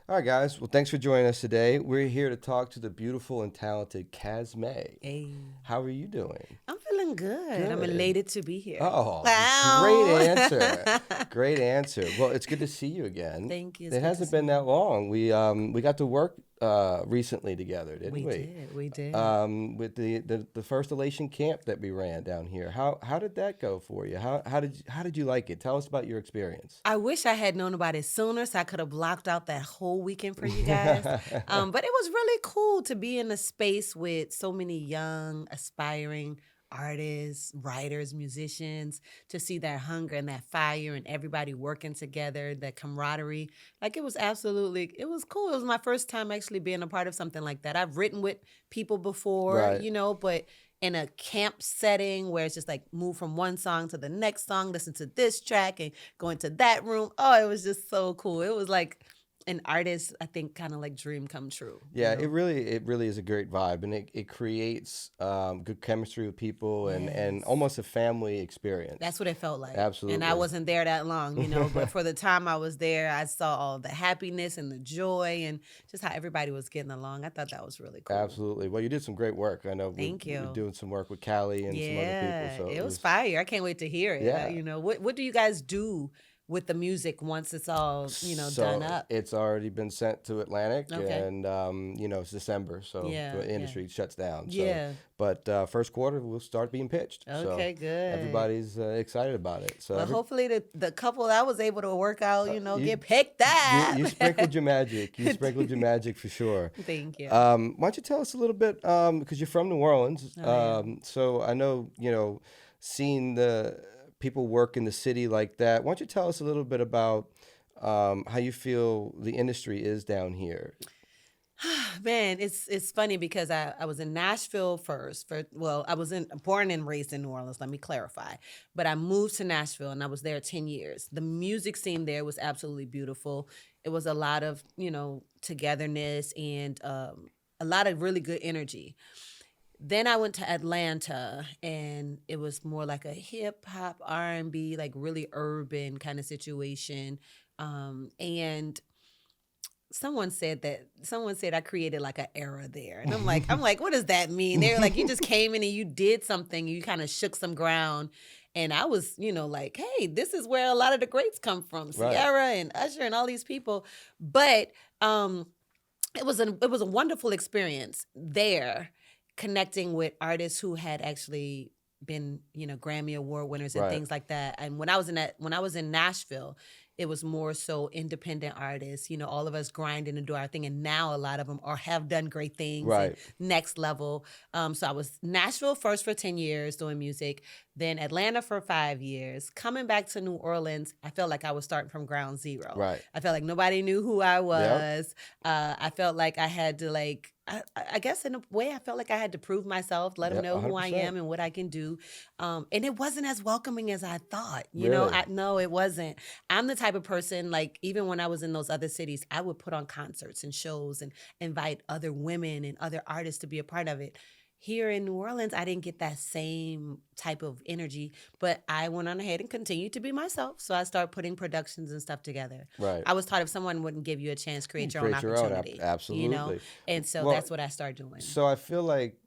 All right, guys. Well, thanks for joining us today. We're here to talk to the beautiful and talented Casme. Hey, How are you doing? I'm feeling good. I'm Good. elated to be here. Oh, great Wow. answer. Great answer. Well, it's good to see you again. Thank you. It hasn't been that long. We got to work recently together, didn't we? We did. With the first Elation camp that we ran down here. How did that go for you? How did you like it? Tell us about your experience. I wish I had known about it sooner so I could have blocked out that whole weekend for you guys. But it was really cool to be in a space with so many young, aspiring artists, writers, musicians, to see that hunger and that fire and everybody working together, that camaraderie. Like it was cool. It was my first time actually being a part of something like that. I've written with people before, Right. but in a camp setting where it's just like move from one song to the next song, listen to this track and go into that room. Oh, it was just so cool. It was like an artist, I think, kind of like dream come true. Yeah, it really is a great vibe, and it creates good chemistry with people and Yes. almost a family experience. That's what it felt like. Absolutely. And I wasn't there that long, but for the time I was there, I saw all the happiness and the joy and just how everybody was getting along. I thought that was really cool. Absolutely. Well, you did some great work. I know Thank you. we're doing some work with Callie and some other people. So it was fire. I can't wait to hear it. Yeah. What do you guys do with the music once it's all, done up? It's already been sent to Atlantic, Okay. and it's December, so Yeah, the industry shuts down. So, Yeah. but first quarter we'll start being pitched. Okay, so good. Everybody's excited about it. So Well, hopefully the couple I was able to work out, you- get picked up. you sprinkled your magic. You sprinkled your magic for sure. Thank you. Why don't you tell us a little bit, because you're from New Orleans. Oh, yeah. So I know, seeing the people work in the city like that. Why don't you tell us a little bit about how you feel the industry is down here? Man, it's funny because I was in Nashville first. I was born and raised in New Orleans. Let me clarify, but I moved to Nashville and I was there 10 years. The music scene there was absolutely beautiful. It was a lot of togetherness and a lot of really good energy. Then I went to Atlanta, and it was more like a hip hop R&B, like really urban kind of situation. And someone said I created like an era there, and I'm like, what does that mean? They're like, you just came in and you did something, you kind of shook some ground. And I was, like, hey, this is where a lot of the greats come from, Right. Ciara and Usher and all these people. But it was a wonderful experience there, connecting with artists who had actually been, Grammy Award winners and Right. things like that. And when I was in Nashville, it was more so independent artists, all of us grinding and do our thing. And now a lot of them have done great things. Right. And next level. So I was Nashville first for 10 years doing music, then Atlanta for 5 years. Coming back to New Orleans, I felt like I was starting from ground zero. Right. I felt like nobody knew who I was. I felt like I had to I guess in a way I felt like I had to prove myself, let them Yep, know who I 100%. am and what I can do. And it wasn't as welcoming as I thought. Really? No, it wasn't. I'm the type of person, like, even when I was in those other cities, I would put on concerts and shows and invite other women and other artists to be a part of it. Here in New Orleans, I didn't get that same type of energy, but I went on ahead and continued to be myself. So I started putting productions and stuff together. Right. I was taught if someone wouldn't give you a chance, create your own Create your own, opportunity. absolutely. And so Well, that's what I started doing. So I feel like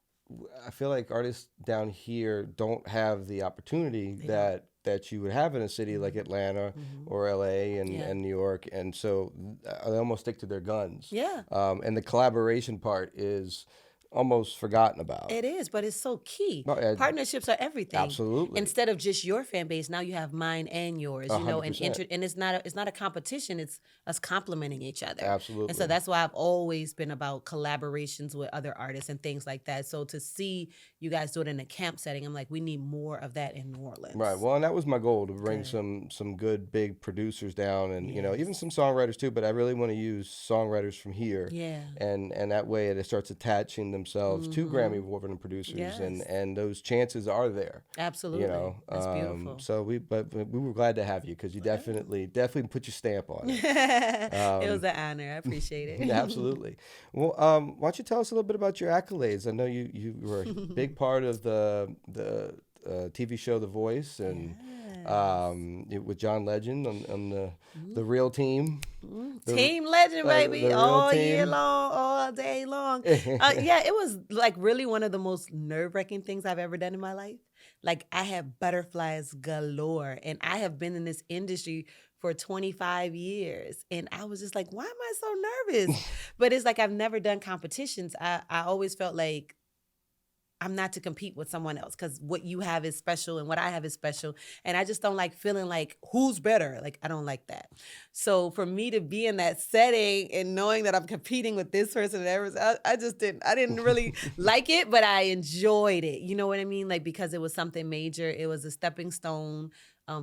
artists down here don't have the opportunity that you would have in a city like Atlanta or LA and New York, and so they almost stick to their guns. Yeah. And the collaboration part is almost forgotten about. It is, but it's so key. No, Partnerships are everything. Absolutely. Instead of just your fan base, now you have mine and yours. And 100%. and it's not a competition. It's us complementing each other. Absolutely. And so that's why I've always been about collaborations with other artists and things like that. So to see you guys do it in a camp setting, I'm like, we need more of that in New Orleans. Right. Well, and that was my goal, to bring Good. some good big producers down, and Yes. even some songwriters too. But I really want to use songwriters from here. Yeah. And that way it starts attaching themselves to Grammy Award-winning producers, Yes. and those chances are there. Absolutely. That's beautiful. So we were glad to have you, because you definitely put your stamp on it. It was an honor. I appreciate it. Yeah, absolutely. Well, why don't you tell us a little bit about your accolades? I know you were a big part of the TV show The Voice, and with John Legend on the real team. Team Legend, baby, the real all year team. long, all day long. Yeah, it was like really one of the most nerve-wracking things I've ever done in my life. Like I have butterflies galore, and I have been in this industry for 25 years, and I was just like, why am I so nervous? But it's like I've never done competitions. I always felt like I'm not to compete with someone else because what you have is special and what I have is special. And I just don't like feeling like who's better. Like, I don't like that. So for me to be in that setting and knowing that I'm competing with this person and everything, I didn't really like it, but I enjoyed it. You know what I mean? Like, because it was something major. It was a stepping stone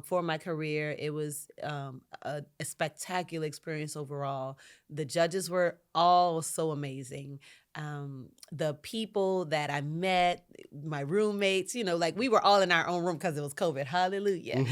for my career. It was a spectacular experience overall. The judges were all so amazing. The people that I met, my roommates, like we were all in our own room because it was COVID. Hallelujah.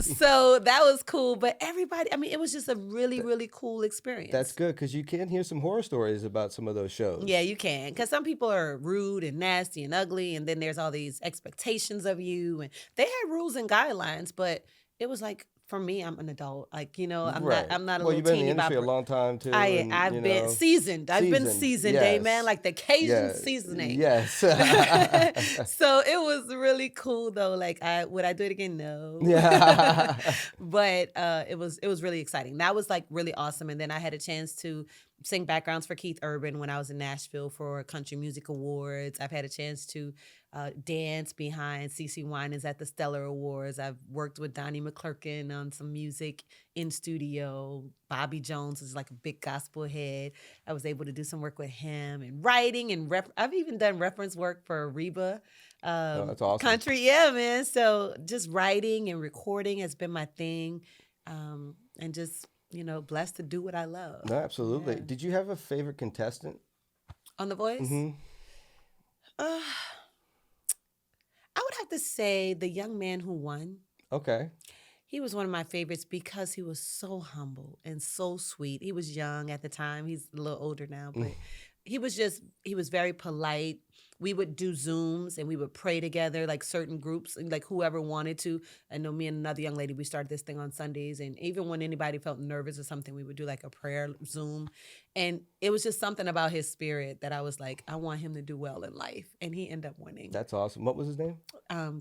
So that was cool. But everybody, I mean, it was just a really, really cool experience. That's good because you can hear some horror stories about some of those shows. Yeah, you can. Because some people are rude and nasty and ugly. And then there's all these expectations of you. And they had rules and guidelines, but it was like, for me, I'm an adult. Like, I'm Right. not a Well, little you've been in teeny the industry a bopper. long time too. I've been seasoned. I've been seasoned, yes. amen. Like the Cajun Yeah. seasoning. Yes. So it was really cool though. Like would I do it again? No. Yeah. But it was really exciting. That was like really awesome. And then I had a chance to sing backgrounds for Keith Urban when I was in Nashville for Country Music Awards. I've had a chance to dance behind CeCe Winans at the Stellar Awards. I've worked with Donnie McClurkin on some music in studio. Bobby Jones is like a big gospel head. I was able to do some work with him and writing and I've even done reference work for Reba. That's awesome. Country, yeah, man. So just writing and recording has been my thing, and just blessed to do what I love. No, absolutely. Yeah. Did you have a favorite contestant on The Voice? Mm-hmm. I would have to say the young man who won. Okay. He was one of my favorites because he was so humble and so sweet. He was young at the time. He's a little older now, but he was very polite. We would do Zooms and we would pray together, like certain groups, like whoever wanted to. I know me and another young lady, we started this thing on Sundays. And even when anybody felt nervous or something, we would do like a prayer Zoom. And it was just something about his spirit that I was like, I want him to do well in life. And he ended up winning. That's awesome. What was his name?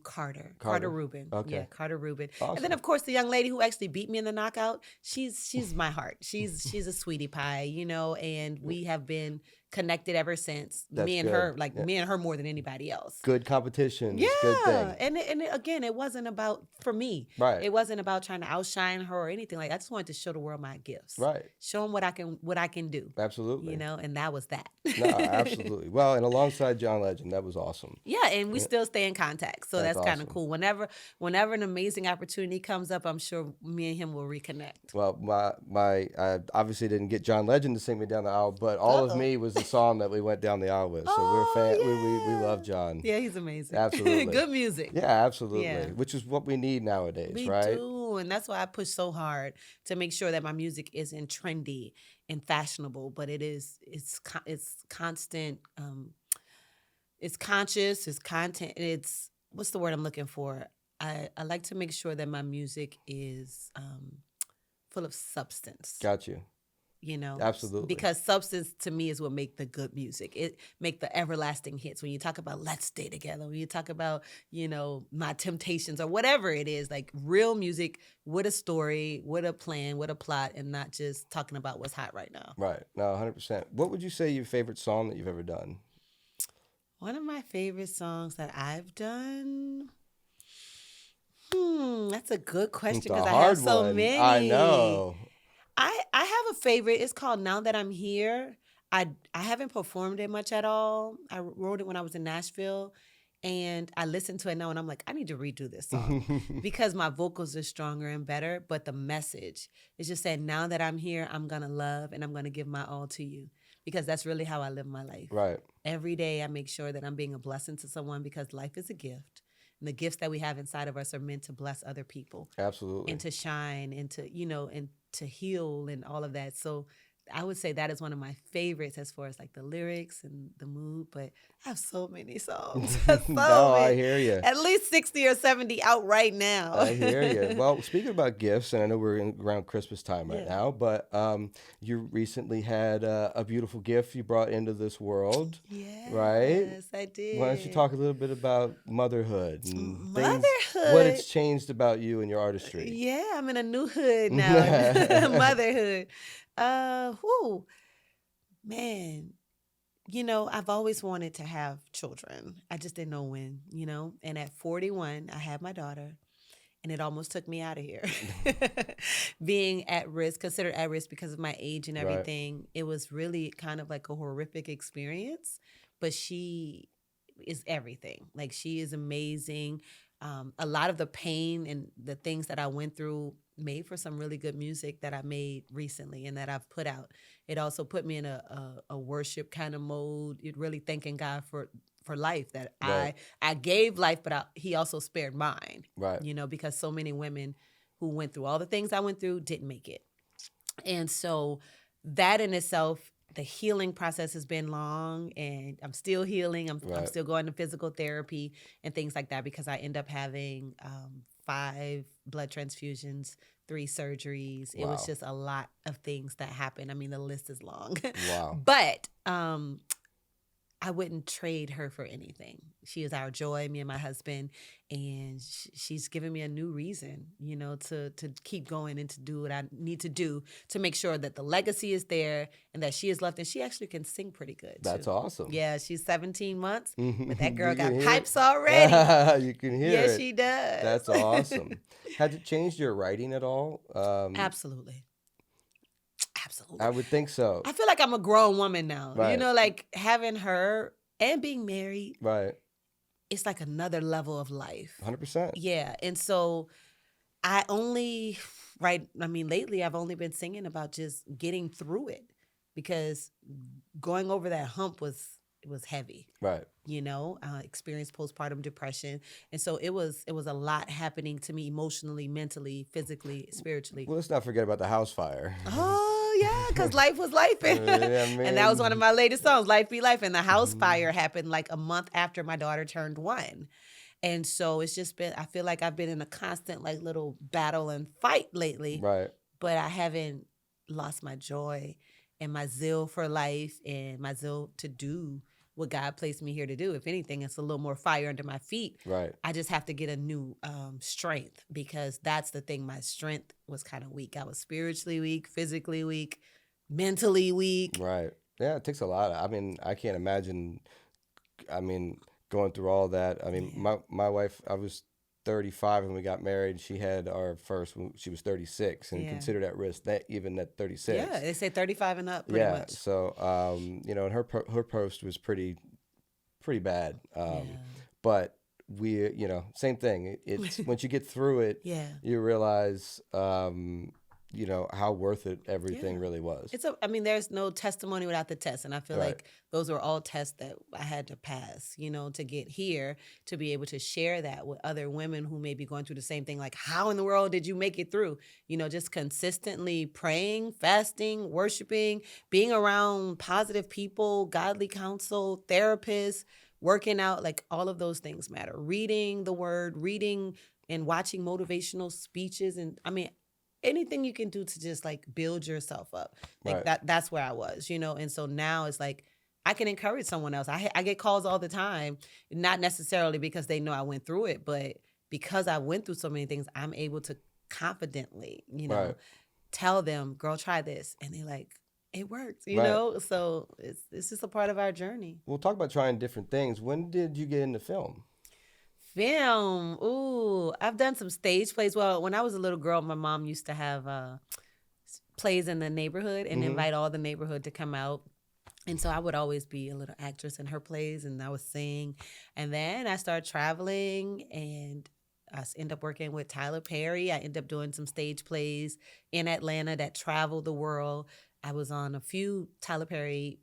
Carter Rubin. Okay. Yeah, Carter Rubin. Awesome. And then of course the young lady who actually beat me in the knockout, she's my heart. She's a sweetie pie, and we have been connected ever since. That's me and good. her, me and her more than anybody else. Good competition. Yeah. Good thing. And again, it wasn't about, for me, Right. It wasn't about trying to outshine her or anything like that. I just wanted to show the world my gifts. Right. Show them what I can do. Absolutely. And that was that. No, absolutely. Well, and alongside John Legend, that was awesome. Yeah, and we still stay in contact. So that's kind of awesome. cool. Whenever an amazing opportunity comes up, I'm sure me and him will reconnect. Well, I obviously didn't get John Legend to sing me down the aisle, but All of Me was the song that we went down the aisle with. So we're fan. We love John. Yeah, he's amazing. Absolutely. Good music. Yeah, absolutely. Yeah. Which is what we need nowadays, We right? do, and that's why I push so hard to make sure that my music isn't trendy and fashionable, but it's constant, it's conscious, it's content, it's, what's the word I'm looking for? I like to make sure that my music is full of substance. Got you. Absolutely. Because substance to me is what make the good music. It make the everlasting hits. When you talk about Let's Stay Together, when you talk about, My Temptations or whatever it is, like real music with a story, with a plan, with a plot, and not just talking about what's hot right now. Right. No, 100%. What would you say your favorite song that you've ever done? One of my favorite songs that I've done. That's a good question because I have so many. I know. I have a favorite. It's called Now That I'm Here. I haven't performed it much at all. I wrote it when I was in Nashville, and I listened to it now, and I'm like, I need to redo this song because my vocals are stronger and better, but the message is just saying, now that I'm here, I'm going to love, and I'm going to give my all to you, because that's really how I live my life. Right. Every day I make sure that I'm being a blessing to someone, because life is a gift. And the gifts that we have inside of us are meant to bless other people. Absolutely. And to shine and to, and to heal and all of that. So I would say that is one of my favorites as far as like the lyrics and the mood. But I have so many songs. No, I hear you. At least 60 or 70 out right now. I hear you. Well, speaking about gifts, and I know we're around Christmas time right now, but you recently had a beautiful gift you brought into this world. Yes, right? I did. Why don't you talk a little bit about motherhood and Motherhood. what it's changed about you and your artistry? Yeah, I'm in a new hood now. Motherhood. Man, I've always wanted to have children. I just didn't know when, And at 41, I had my daughter, and it almost took me out of here. Being at risk, considered at risk because of my age and everything, It was really kind of like a horrific experience. But she is everything. Like, she is amazing. A lot of the pain and the things that I went through made for some really good music that I made recently and that I've put out. It also put me in a worship kind of mode. It really thanking God for life, that I gave life, but He also spared mine. Right. Because so many women who went through all the things I went through didn't make it. And so that in itself, the healing process has been long, and I'm still healing. I'm still going to physical therapy and things like that, because I end up having 5 blood transfusions, 3 surgeries. It was just a lot of things that happened. I mean, the list is long. Wow. But I wouldn't trade her for anything. She is our joy, me and my husband, and she's given me a new reason, to keep going and to do what I need to do to make sure that the legacy is there and that she is loved. And she actually can sing pretty good. That's too. awesome. Yeah, she's 17 months, but that girl got it. pipes already. You can hear it. Yes, she does. That's awesome. Has it changed your writing at all? Absolutely. I would think so. I feel like I'm a grown woman now. Right. Like having her and being married. Right. It's like another level of life. 100%. Yeah. And so lately I've only been singing about just getting through it, because going over that hump was heavy. Right. Experienced postpartum depression. And so it was a lot happening to me emotionally, mentally, physically, spiritually. Well, let's not forget about the house fire. Oh, yeah, because life was life. And that was one of my latest songs, Life Be Life. And the house fire happened like a month after my daughter turned 1. And so it's just been, I feel like I've been in a constant like little battle and fight lately. Right. But I haven't lost my joy and my zeal for life and my zeal to do what God placed me here to do. If anything, it's a little more fire under my feet. Right. I just have to get a new strength, because that's the thing. My strength was kind of weak. I was spiritually weak, physically weak, mentally weak. Right. Yeah, it takes a lot. I can't imagine, going through all that. My wife, I was 35 when we got married. She had our first when she was 36 and considered at risk even at 36. Yeah, they say 35 and up pretty much. So, and her post was pretty bad. But we, same thing. It's once you get through it, you realize, how worth it everything really was. There's no testimony without the test. And I feel like those were all tests that I had to pass, to get here, to be able to share that with other women who may be going through the same thing. Like, how in the world did you make it through? Just consistently praying, fasting, worshiping, being around positive people, godly counsel, therapists, working out, like all of those things matter. Reading the word, reading and watching motivational speeches. And anything you can do to just like build yourself up. Like that's where I was, And so now it's like I can encourage someone else. I get calls all the time, not necessarily because they know I went through it, but because I went through so many things, I'm able to confidently, tell them, girl, try this. And they're like, it works, you know? So it's just a part of our journey. We'll talk about trying different things. When did you get into film? Film. Ooh, I've done some stage plays. Well, when I was a little girl, my mom used to have plays in the neighborhood and invite all the neighborhood to come out. And so I would always be a little actress in her plays, and I would sing. And then I started traveling, and I ended up working with Tyler Perry. I ended up doing some stage plays in Atlanta that traveled the world. I was on a few Tyler Perry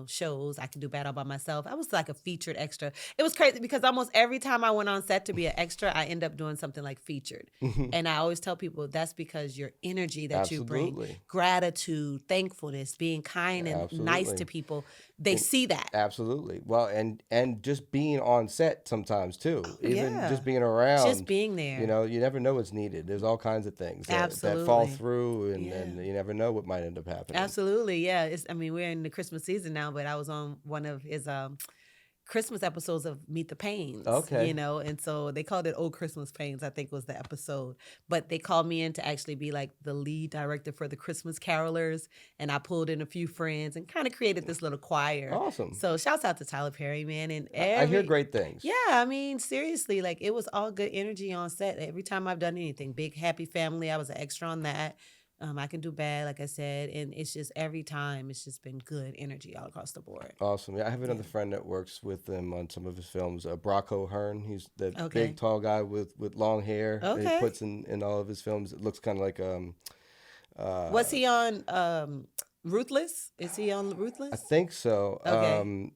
shows. I Can Do Bad All By Myself. I was like a featured extra. It was crazy because almost every time I went on set to be an extra, I end up doing something like featured. And I always tell people that's because your energy that you bring, gratitude, thankfulness, being kind and nice to people, they see that. Absolutely. Well, and just being on set sometimes too, even just being around, just being there. You never know what's needed. There's all kinds of things that fall through, and you never know what might end up happening. Absolutely, yeah. We're in the Christmas season now, but I was on one of his Christmas episodes of Meet the Pains. Okay. And so they called it Old Christmas Pains, I think was the episode. But they called me in to actually be like the lead director for the Christmas Carolers. And I pulled in a few friends and kind of created this little choir. Awesome. So shouts out to Tyler Perry, man. And I hear great things. Yeah, seriously, like it was all good energy on set. Every time I've done anything, Big Happy Family, I was an extra on that. I Can Do Bad, like I said, and it's just every time it's just been good energy all across the board. Awesome. Yeah, I have another friend that works with him on some of his films. Brock O'Hearn. He's the big tall guy with long hair. Okay. He puts in all of his films. It looks kind of like Was he on Ruthless? Is he on Ruthless? I think so. Okay.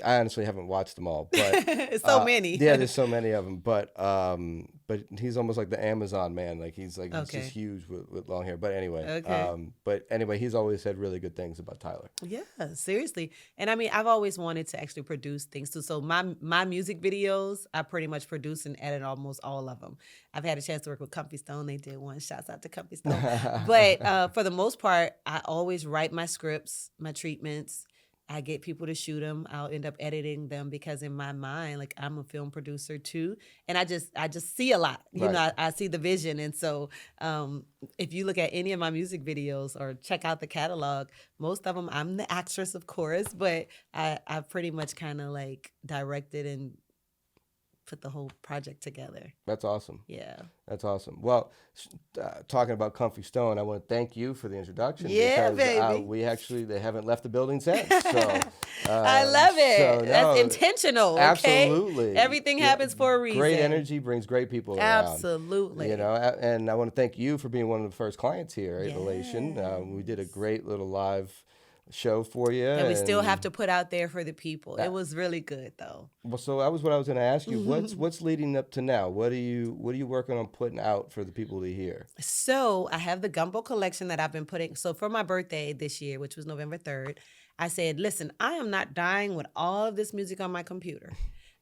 I honestly haven't watched them all, but so many. Yeah, there's so many of them. But he's almost like the Amazon man. Like he's just huge with long hair. But anyway, he's always said really good things about Tyler. Yeah, seriously. And I've always wanted to actually produce things too. So my music videos, I pretty much produce and edit almost all of them. I've had a chance to work with Comfy Stone. They did one. Shouts out to Comfy Stone. But for the most part, I always write my scripts, my treatments. I get people to shoot them. I'll end up editing them because in my mind, like I'm a film producer too, and I just see a lot. I see the vision, and so if you look at any of my music videos or check out the catalog, most of them I'm the actress, of course, but I pretty much kind of like directed and put the whole project together. That's awesome. Yeah. That's awesome. Well, talking about Comfy Stone, I want to thank you for the introduction. Yeah, because, baby. They haven't left the building since. So I love it. So, that's intentional. Okay? Absolutely. Everything happens for a reason. Great energy brings great people around. Absolutely. And I want to thank you for being one of the first clients here at Elation. We did a great little live show for you. And we still have to put out there for the people. It was really good though. Well, so that was what I was going to ask you. What's leading up to now? What are you working on putting out for the people to hear? So I have the gumbo collection that I've been putting. So for my birthday this year, which was November 3rd, I said, listen, I am not dying with all of this music on my computer.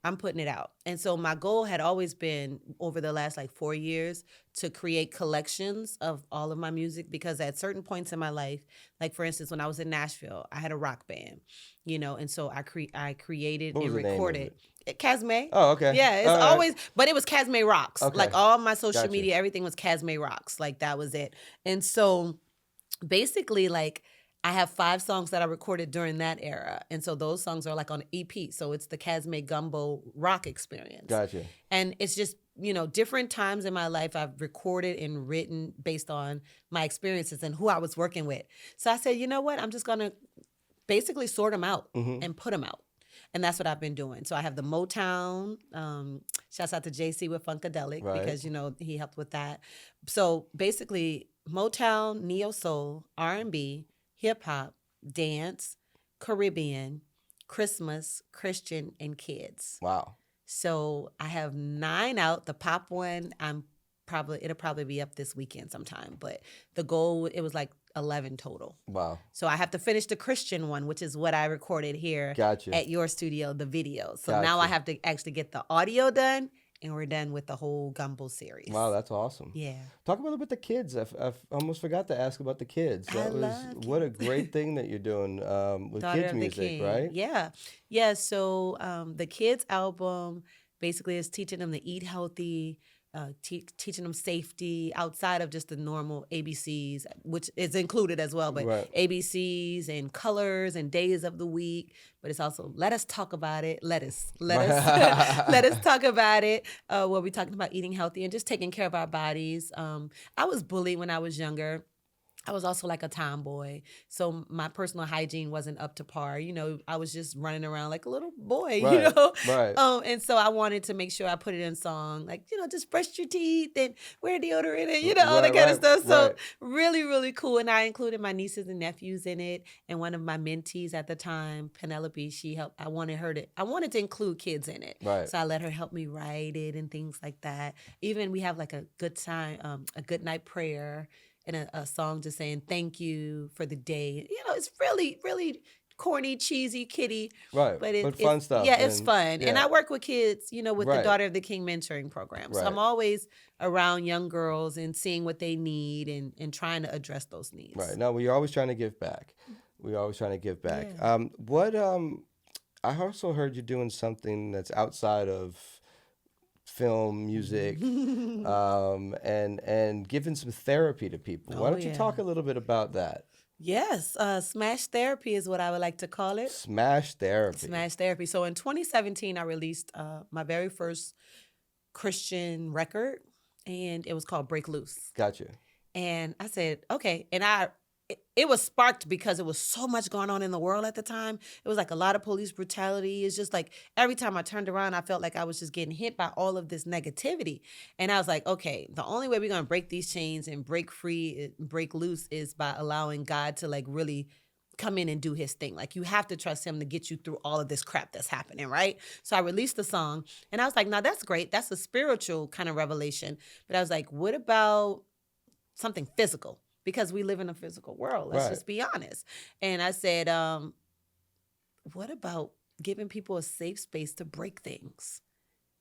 I'm putting it out. And so my goal had always been over the last 4 years to create collections of all of my music, because at certain points in my life, like for instance, when I was in Nashville, I had a rock band, and so I created and recorded. Casme. Oh, okay. Yeah, it's always, but it was Casme Rocks. Okay. Like all my social media, everything was Casme Rocks. Like that was it. And so basically I have 5 songs that I recorded during that era. And so those songs are like on EP. So it's the Casme Gumbo rock experience. Gotcha. And it's just, different times in my life I've recorded and written based on my experiences and who I was working with. So I said, you know what? I'm just going to basically sort them out and put them out. And that's what I've been doing. So I have the Motown. Shouts out to JC with Funkadelic because, he helped with that. So basically Motown, Neo Soul, R&B, hip hop, dance, Caribbean, Christmas, Christian, and kids. Wow. So I have 9 out. The pop one, it'll probably be up this weekend sometime. But the goal, it was 11 total. Wow. So I have to finish the Christian one, which is what I recorded here at your studio, the video. So now I have to actually get the audio done. And we're done with the whole Gumbo series. Wow, that's awesome. Yeah. Talk a little bit about the kids. I almost forgot to ask about the kids. What a great thing that you're doing with kids music, right? Yeah. Yeah, so the kids album basically is teaching them to eat healthy, teaching them safety outside of just the normal ABCs, which is included as well, but ABCs and colors and days of the week. But it's also let us talk about it. Let us talk about it. Where we're talking about eating healthy and just taking care of our bodies. I was bullied when I was younger. I was also like a tomboy. So my personal hygiene wasn't up to par. I was just running around like a little boy, Right. Right. And so I wanted to make sure I put it in song, like, just brush your teeth and wear deodorant and, all that Right. kind of Right. stuff. So Right. really, really cool. And I included my nieces and nephews in it. And one of my mentees at the time, Penelope, she helped. I wanted to include kids in it. Right. So I let her help me write it and things like that. Even we have like a good time, a good night prayer and a song just saying thank you for the day. It's really, really corny, cheesy, kiddie. Right. But But fun stuff. it's fun. And I work with kids, with the Right. Daughter of the King mentoring program. So Right. I'm always around young girls and seeing what they need and trying to address those needs. Right. No, we're always trying to give back. We're always trying to give back. Yeah. I also heard you doing something that's outside of film, music, and giving some therapy to people. Why don't you talk a little bit about that? Yes, Smash Therapy is what I would like to call it. Smash Therapy. Smash Therapy. So in 2017, I released my very first Christian record, and it was called Break Loose. Gotcha. And I said, okay. And it was sparked because it was so much going on in the world at the time. It was like a lot of police brutality. It's just like every time I turned around, I felt like I was just getting hit by all of this negativity. And I was like, okay, the only way we're going to break these chains and break free, break loose is by allowing God to like really come in and do his thing. Like you have to trust him to get you through all of this crap that's happening, right? So I released the song and I was like, now that's great. That's a spiritual kind of revelation. But I was like, what about something physical? Because we live in a physical world. Let's just be honest. And I said, what about giving people a safe space to break things?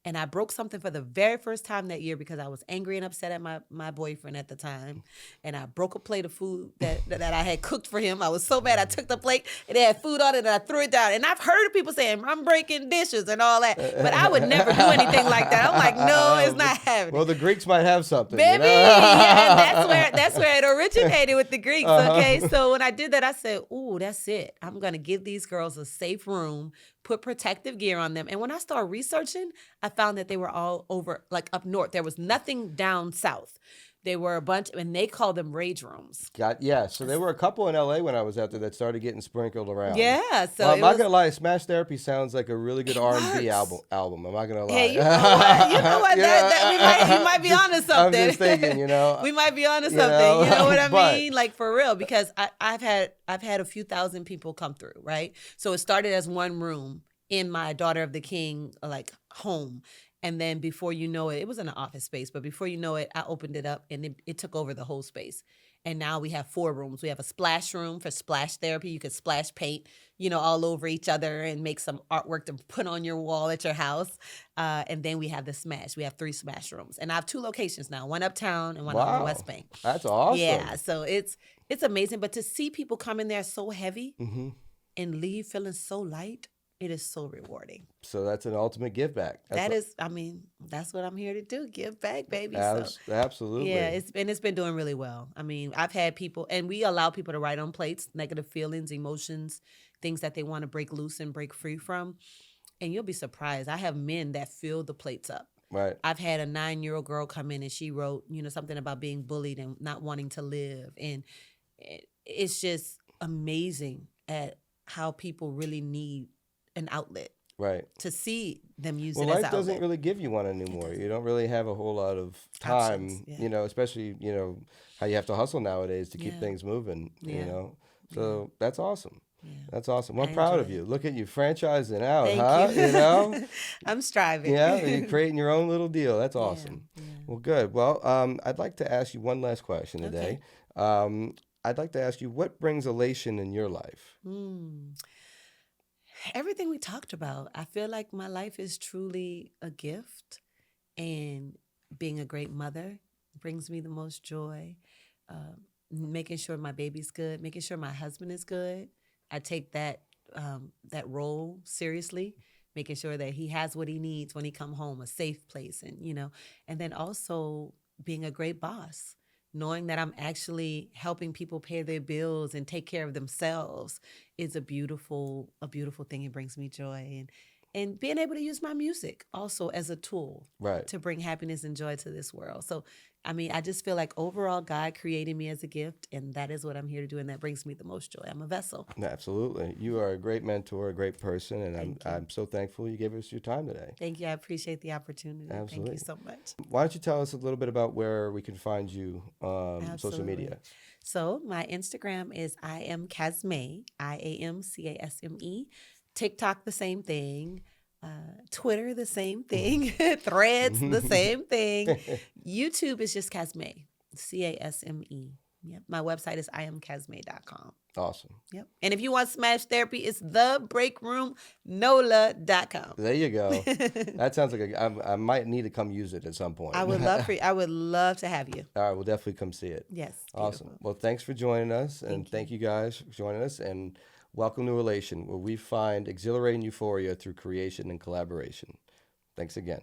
And I broke something for the very first time that year because I was angry and upset at my boyfriend at the time. And I broke a plate of food that I had cooked for him. I was so mad. I took the plate and it had food on it and I threw it down. And I've heard people saying, I'm breaking dishes and all that. But I would never do anything like that. I'm like, no, it's not happening. Well, the Greeks might have something. Baby, yeah, and that's where it originated with the Greeks, okay? So when I did that, I said, ooh, that's it. I'm going to give these girls a safe room, put protective gear on them. And when I started researching, I found that they were all over, like up north. There was nothing down south. They were a bunch, and they called them rage rooms. So there were a couple in LA when I was out there that started getting sprinkled around. Yeah. So well, I'm not gonna lie, Smash Therapy sounds like a really good R&B album. I'm not gonna lie. Hey, you know what? We might be onto something. I'm just thinking, we might be onto something. You know what I mean? Like for real, because I've had a few thousand people come through, right? So it started as one room in my Daughter of the King like home. And then before you know it, it was in an office space, but before you know it, I opened it up and it took over the whole space. And now we have 4 rooms. We have a splash room for splash therapy. You could splash paint, all over each other and make some artwork to put on your wall at your house. And then we have the smash. We have 3 smash rooms. And I have 2 locations now, one uptown and one on the West Bank. That's awesome. Yeah, so it's amazing. But to see people come in there so heavy and leave feeling so light, it is so rewarding. So that's an ultimate give back. That's what I'm here to do. Give back, baby. Absolutely. Yeah, it's been doing really well. I mean, I've had people, and we allow people to write on plates, negative feelings, emotions, things that they want to break loose and break free from. And you'll be surprised. I have men that fill the plates up. Right. I've had a 9-year-old girl come in and she wrote, something about being bullied and not wanting to live. And it's just amazing at how people really need an outlet. Right. To see them use it as life outlet. Doesn't really give you one anymore. You don't really have a whole lot of time, especially, how you have to hustle nowadays to keep things moving, So that's awesome. Yeah. That's awesome. Well, I'm proud of you. Look at you franchising out, Thank you. I'm striving. Yeah, you're creating your own little deal. That's awesome. Yeah. Well, good. Well, I'd like to ask you one last question today. I'd like to ask you, what brings elation in your life? Everything we talked about. I feel like my life is truly a gift, and being a great mother brings me the most joy. Making sure my baby's good, making sure my husband is good. I take that role seriously, making sure that he has what he needs when he come home, a safe place, and then also being a great boss. Knowing that I'm actually helping people pay their bills and take care of themselves is a beautiful thing. It brings me joy. and being able to use my music also as a tool Right. to bring happiness and joy to this world. So, I mean, I just feel like overall God created me as a gift, and that is what I'm here to do, and that brings me the most joy. I'm a vessel. Absolutely. You are a great mentor, a great person, and I'm so thankful you gave us your time today. Thank you. I appreciate the opportunity. Absolutely. Thank you so much. Why don't you tell us a little bit about where we can find you on social media? So my Instagram is I am Casme, IAMCASME. TikTok, the same thing. Twitter, the same thing. Threads, the same thing. YouTube is just Casme, CASME. Yep. My website is iamcasme.com. Awesome. Yep. And if you want Smash Therapy, it's thebreakroomnola.com. There you go. That sounds like I might need to come use it at some point. I would love to have you. All right, we'll definitely come see it. Yes. Awesome. Beautiful. Well, thanks for joining us, and thank you guys for joining us, and welcome to Elation, where we find exhilarating euphoria through creation and collaboration. Thanks again.